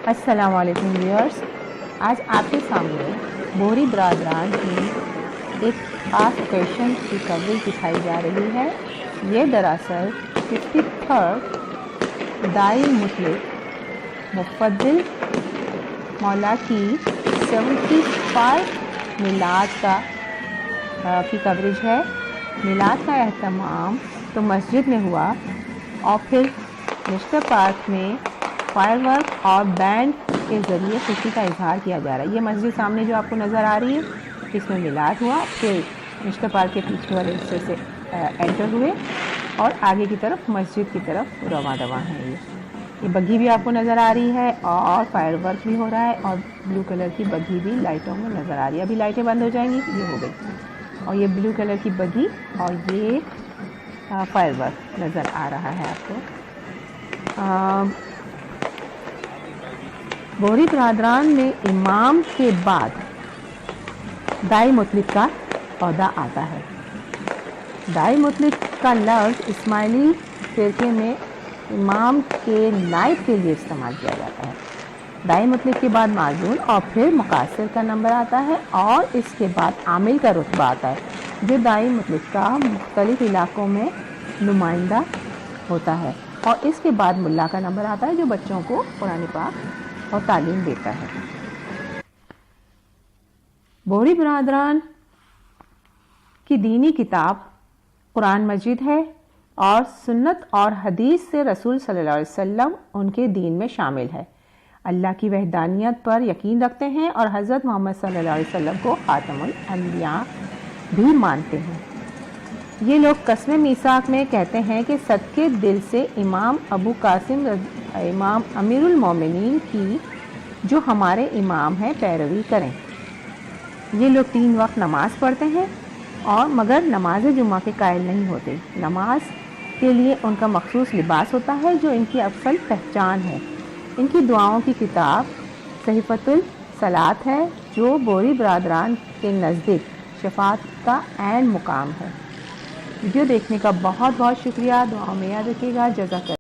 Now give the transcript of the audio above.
السلام علیکم ویورز، آج آپ کے سامنے بوہری برادران کی ایک خاص اوکیشن کی کوریج دکھائی جا رہی ہے۔ یہ دراصل 53rd دائی مطلق مفضل مولا کی 75 میلاد کی کوریج ہے۔ میلاد کا اہتمام تو مسجد میں ہوا اور پھر مسٹر پارک میں فائر ورک اور بینڈ کے ذریعے خوشی کا اظہار کیا جا رہا ہے۔ یہ مسجد سامنے جو آپ کو نظر آ رہی ہے، اس میں میلاد ہوا، پھر مسٹر پارک کے پیچھے والے حصے سے انٹر ہوئے اور آگے کی طرف مسجد کی طرف رواں ہیں۔ یہ بگھی بھی آپ کو نظر آ رہی ہے اور فائر ورک بھی ہو رہا ہے اور بلو کلر کی بگھی بھی لائٹوں میں نظر آ رہی ہے۔ ابھی لائٹیں بند ہو جائیں گی، یہ ہو گئی، اور یہ بلو کلر کی بگھی اور یہ فائر ورک نظر آ رہا ہے آپ کو۔ بوہری برادران میں امام کے بعد دائی مطلق کا عہدہ آتا ہے۔ دائی مطلق کا لفظ اسماعیلی فرقے میں امام کے نائب کے لیے استعمال کیا جاتا ہے۔ دائی مطلق کے بعد معزول اور پھر مقاصر کا نمبر آتا ہے اور اس کے بعد عامل کا رتبہ آتا ہے، جو دائی مطلق کا مختلف علاقوں میں نمائندہ ہوتا ہے، اور اس کے بعد ملا کا نمبر آتا ہے، جو بچوں کو قرآن پاک اور تعلیم دیتا ہے۔ بوہری برادران کی دینی کتاب قرآن مجید ہے اور سنت اور حدیث سے رسول صلی اللہ علیہ وسلم ان کے دین میں شامل ہے۔ اللہ کی وحدانیت پر یقین رکھتے ہیں اور حضرت محمد صلی اللہ علیہ وسلم کو خاتم الانبیاء بھی مانتے ہیں۔ یہ لوگ قسم میثاق میں کہتے ہیں کہ صدقے دل سے امام ابو قاسم امام امیر المومنین کی، جو ہمارے امام ہیں، پیروی کریں۔ یہ لوگ 3 وقت نماز پڑھتے ہیں اور مگر نماز جمعہ کے قائل نہیں ہوتے۔ نماز کے لیے ان کا مخصوص لباس ہوتا ہے جو ان کی اصل پہچان ہے۔ ان کی دعاؤں کی کتاب صحیفۃ الصلاۃ ہے، جو بوہری برادران کے نزدیک شفاعت کا عین مقام ہے۔ ویڈیو دیکھنے کا بہت بہت شکریہ، دعاؤں میں یاد رکھیے گا۔ جزاک اللہ۔